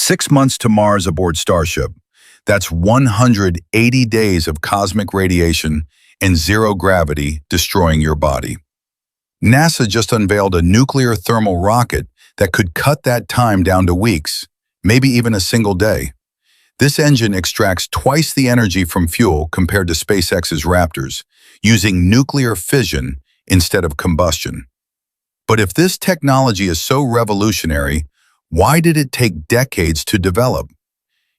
6 months to Mars aboard Starship. That's 180 days of cosmic radiation and zero gravity destroying your body. NASA just unveiled a nuclear thermal rocket that could cut that time down to weeks, maybe even a single day. This engine extracts twice the energy from fuel compared to SpaceX's Raptors, using nuclear fission instead of combustion. But if this technology is so revolutionary, why did it take decades to develop?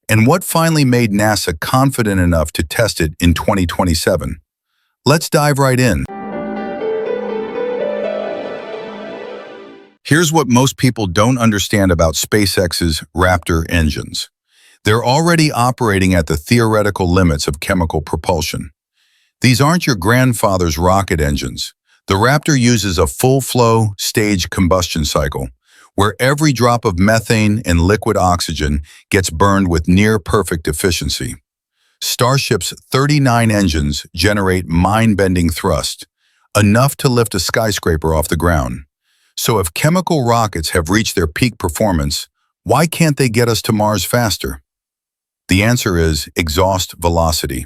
And what finally made NASA confident enough to test it in 2027? Let's dive right in. Here's what most people don't understand about SpaceX's Raptor engines. They're already operating at the theoretical limits of chemical propulsion. These aren't your grandfather's rocket engines. The Raptor uses a full-flow stage combustion cycle, where every drop of methane and liquid oxygen gets burned with near-perfect efficiency. Starship's 39 engines generate mind-bending thrust, enough to lift a skyscraper off the ground. So if chemical rockets have reached their peak performance, why can't they get us to Mars faster? The answer is exhaust velocity.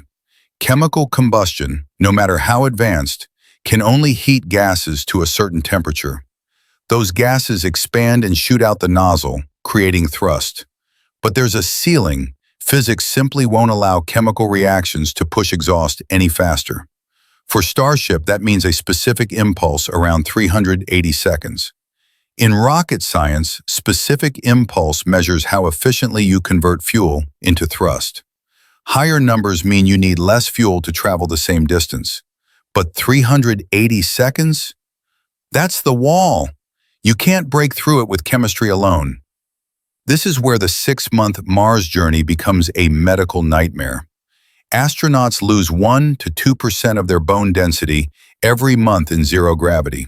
Chemical combustion, no matter how advanced, can only heat gases to a certain temperature. Those gases expand and shoot out the nozzle, creating thrust. But there's a ceiling. Physics simply won't allow chemical reactions to push exhaust any faster. For Starship, that means a specific impulse around 380 seconds. In rocket science, specific impulse measures how efficiently you convert fuel into thrust. Higher numbers mean you need less fuel to travel the same distance. But 380 seconds? That's the wall. You can't break through it with chemistry alone. This is where the 6-month Mars journey becomes a medical nightmare. Astronauts lose 1 to 2% of their bone density every month in zero gravity.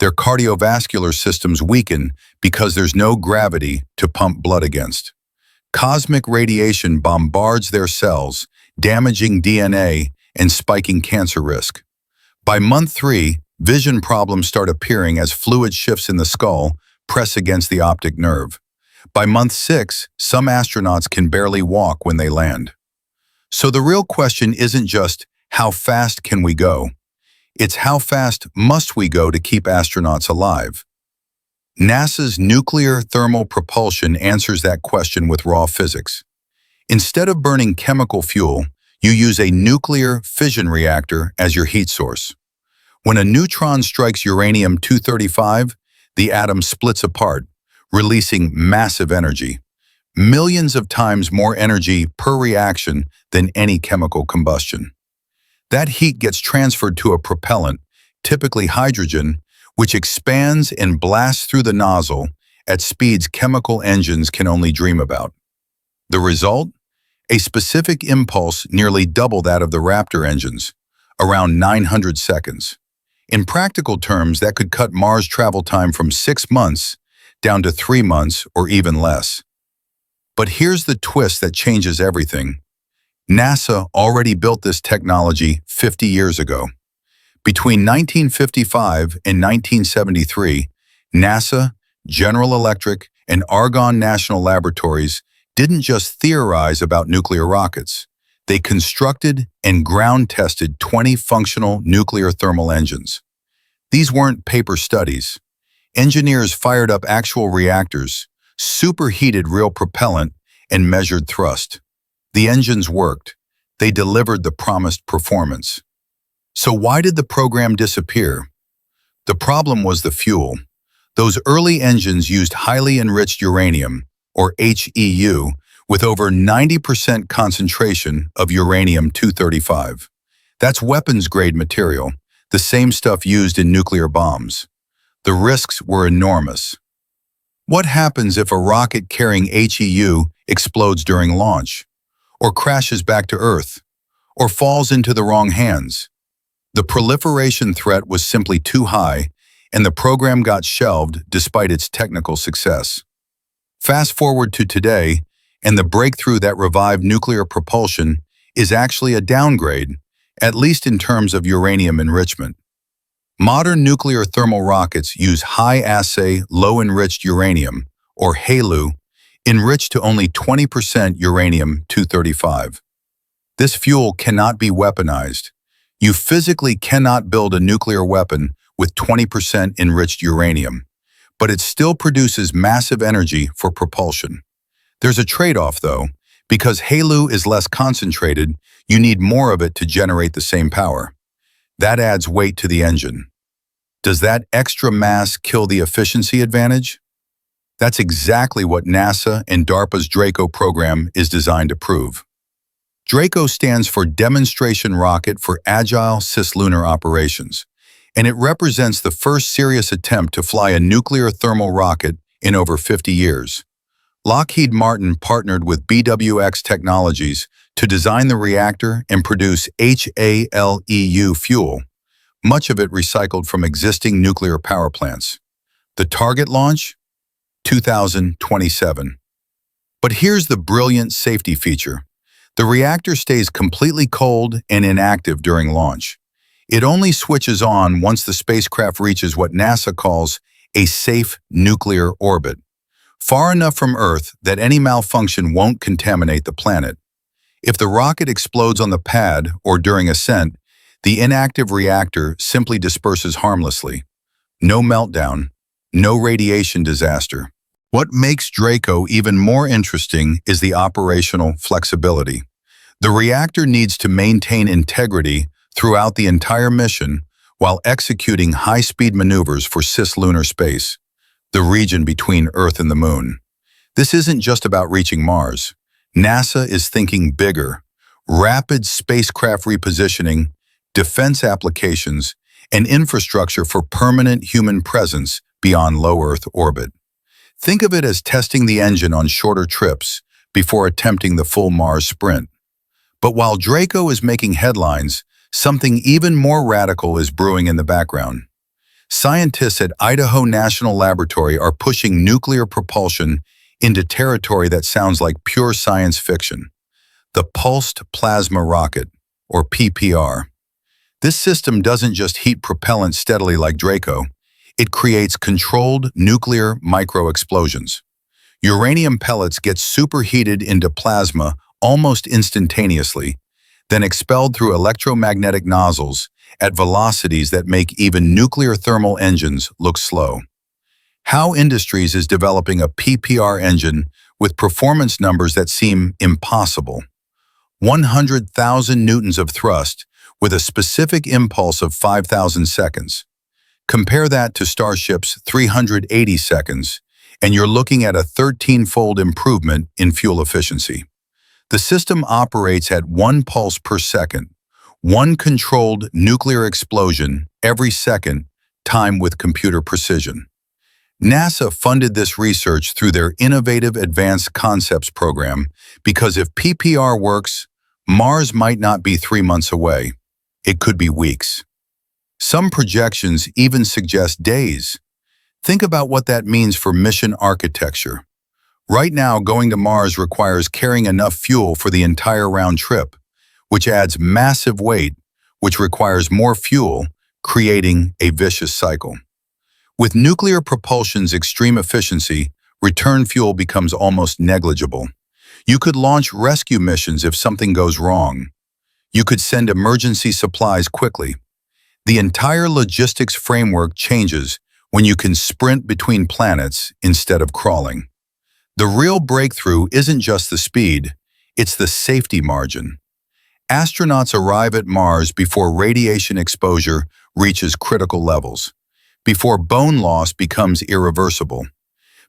Their cardiovascular systems weaken because there's no gravity to pump blood against. Cosmic radiation bombards their cells, damaging DNA and spiking cancer risk. By month 3, vision problems start appearing as fluid shifts in the skull press against the optic nerve. By month 6, some astronauts can barely walk when they land. So the real question isn't just, how fast can we go? It's how fast must we go to keep astronauts alive? NASA's nuclear thermal propulsion answers that question with raw physics. Instead of burning chemical fuel, you use a nuclear fission reactor as your heat source. When a neutron strikes uranium-235, the atom splits apart, releasing massive energy. Millions of times more energy per reaction than any chemical combustion. That heat gets transferred to a propellant, typically hydrogen, which expands and blasts through the nozzle at speeds chemical engines can only dream about. The result? A specific impulse nearly double that of the Raptor engines, around 900 seconds. In practical terms, that could cut Mars travel time from 6 months down to 3 months or even less. But here's the twist that changes everything. NASA already built this technology 50 years ago. Between 1955 and 1973, NASA, General Electric, and Argonne National Laboratories didn't just theorize about nuclear rockets. They constructed and ground-tested 20 functional nuclear thermal engines. These weren't paper studies. Engineers fired up actual reactors, superheated real propellant, and measured thrust. The engines worked. They delivered the promised performance. So why did the program disappear? The problem was the fuel. Those early engines used highly enriched uranium, or HEU, with over 90% concentration of uranium-235. That's weapons-grade material, the same stuff used in nuclear bombs. The risks were enormous. What happens if a rocket carrying HEU explodes during launch, or crashes back to Earth, or falls into the wrong hands? The proliferation threat was simply too high, and the program got shelved despite its technical success. Fast forward to today, and the breakthrough that revived nuclear propulsion is actually a downgrade, at least in terms of uranium enrichment. Modern nuclear thermal rockets use high-assay, low-enriched uranium, or HALEU, enriched to only 20% uranium-235. This fuel cannot be weaponized. You physically cannot build a nuclear weapon with 20% enriched uranium, but it still produces massive energy for propulsion. There's a trade-off, though. Because HALEU is less concentrated, you need more of it to generate the same power. That adds weight to the engine. Does that extra mass kill the efficiency advantage? That's exactly what NASA and DARPA's Draco program is designed to prove. Draco stands for Demonstration Rocket for Agile Cislunar Operations, and it represents the first serious attempt to fly a nuclear thermal rocket in over 50 years. Lockheed Martin partnered with BWX Technologies to design the reactor and produce HALEU fuel, much of it recycled from existing nuclear power plants. The target launch? 2027. But here's the brilliant safety feature. The reactor stays completely cold and inactive during launch. It only switches on once the spacecraft reaches what NASA calls a safe nuclear orbit, far enough from Earth that any malfunction won't contaminate the planet. If the rocket explodes on the pad or during ascent, the inactive reactor simply disperses harmlessly. No meltdown, no radiation disaster. What makes Draco even more interesting is the operational flexibility. The reactor needs to maintain integrity throughout the entire mission while executing high-speed maneuvers for cislunar space, the region between Earth and the Moon. This isn't just about reaching Mars. NASA is thinking bigger. Rapid spacecraft repositioning, defense applications, and infrastructure for permanent human presence beyond low Earth orbit. Think of it as testing the engine on shorter trips before attempting the full Mars sprint. But while Draco is making headlines, something even more radical is brewing in the background. Scientists at Idaho National Laboratory are pushing nuclear propulsion into territory that sounds like pure science fiction. The Pulsed Plasma Rocket, or PPR. This system doesn't just heat propellant steadily like Draco. It creates controlled nuclear micro-explosions. Uranium pellets get superheated into plasma almost instantaneously, then expelled through electromagnetic nozzles at velocities that make even nuclear thermal engines look slow. Howe Industries is developing a PPR engine with performance numbers that seem impossible. 100,000 newtons of thrust with a specific impulse of 5,000 seconds. Compare that to Starship's 380 seconds, and you're looking at a 13-fold improvement in fuel efficiency. The system operates at 1 pulse per second, 1 controlled nuclear explosion every second, timed with computer precision. NASA funded this research through their Innovative Advanced Concepts program because if PPR works, Mars might not be 3 months away. It could be weeks. Some projections even suggest days. Think about what that means for mission architecture. Right now, going to Mars requires carrying enough fuel for the entire round trip, which adds massive weight, which requires more fuel, creating a vicious cycle. With nuclear propulsion's extreme efficiency, return fuel becomes almost negligible. You could launch rescue missions if something goes wrong. You could send emergency supplies quickly. The entire logistics framework changes when you can sprint between planets instead of crawling. The real breakthrough isn't just the speed, it's the safety margin. Astronauts arrive at Mars before radiation exposure reaches critical levels, before bone loss becomes irreversible,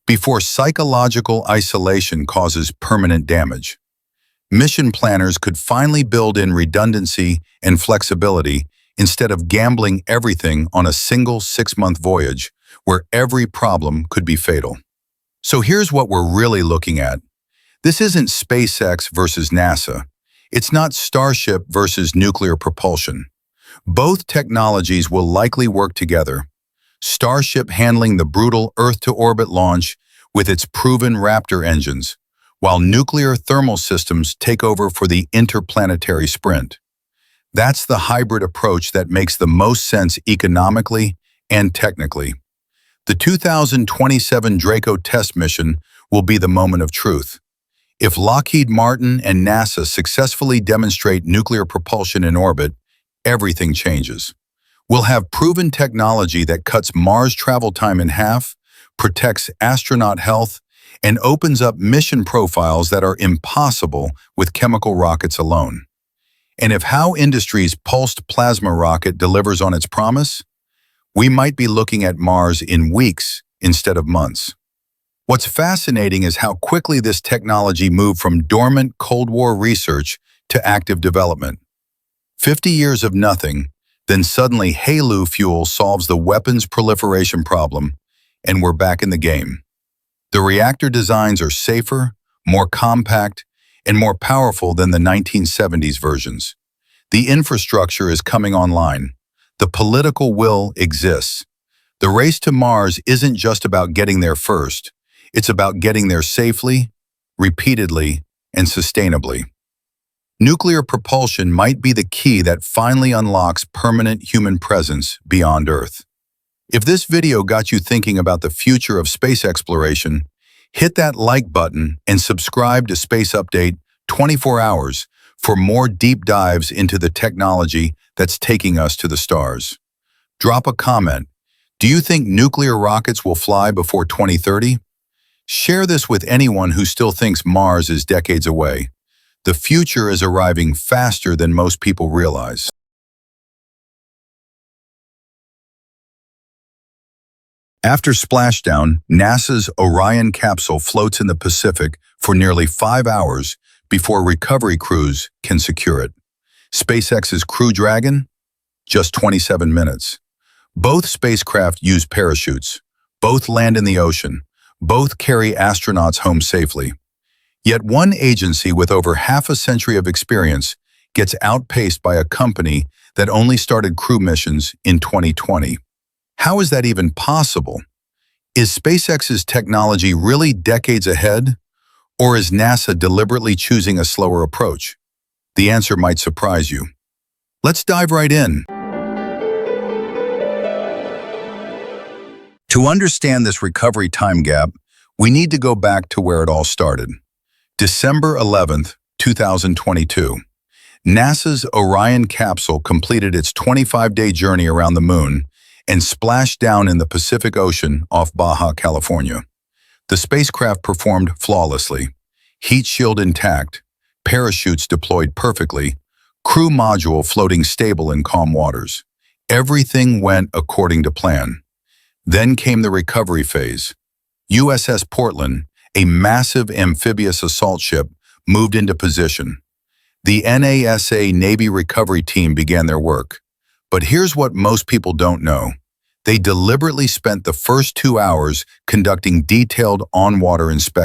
before psychological isolation causes permanent damage. Mission planners could finally build in redundancy and flexibility instead of gambling everything on a single 6-month voyage where every problem could be fatal. So here's what we're really looking at. This isn't SpaceX versus NASA. It's not Starship versus nuclear propulsion. Both technologies will likely work together. Starship handling the brutal Earth-to-orbit launch with its proven Raptor engines, while nuclear thermal systems take over for the interplanetary sprint. That's the hybrid approach that makes the most sense economically and technically. The 2027 Draco test mission will be the moment of truth. If Lockheed Martin and NASA successfully demonstrate nuclear propulsion in orbit, everything changes. We'll have proven technology that cuts Mars travel time in half, protects astronaut health, and opens up mission profiles that are impossible with chemical rockets alone. And if Howe Industries' pulsed plasma rocket delivers on its promise, we might be looking at Mars in weeks instead of months. What's fascinating is how quickly this technology moved from dormant Cold War research to active development. 50 years of nothing, then suddenly HALEU fuel solves the weapons proliferation problem, and we're back in the game. The reactor designs are safer, more compact, and more powerful than the 1970s versions. The infrastructure is coming online. The political will exists. The race to Mars isn't just about getting there first. It's about getting there safely, repeatedly, and sustainably. Nuclear propulsion might be the key that finally unlocks permanent human presence beyond Earth. If this video got you thinking about the future of space exploration, hit that like button and subscribe to Space Update 24 Hours for more deep dives into the technology that's taking us to the stars. Drop a comment. Do you think nuclear rockets will fly before 2030? Share this with anyone who still thinks Mars is decades away. The future is arriving faster than most people realize. After splashdown, NASA's Orion capsule floats in the Pacific for nearly 5 hours before recovery crews can secure it. SpaceX's Crew Dragon? Just 27 minutes. Both spacecraft use parachutes. Both land in the ocean. Both carry astronauts home safely. Yet one agency with over half a century of experience gets outpaced by a company that only started crew missions in 2020. How is that even possible? Is SpaceX's technology really decades ahead? Or is NASA deliberately choosing a slower approach? The answer might surprise you. Let's dive right in. To understand this recovery time gap, we need to go back to where it all started. December 11th, 2022. NASA's Orion capsule completed its 25-day journey around the moon and splashed down in the Pacific Ocean off Baja, California. The spacecraft performed flawlessly. Heat shield intact, parachutes deployed perfectly, crew module floating stable in calm waters. Everything went according to plan. Then came the recovery phase. USS Portland, a massive amphibious assault ship, moved into position. The NASA Navy recovery team began their work. But here's what most people don't know. They deliberately spent the first 2 hours conducting detailed on-water inspections.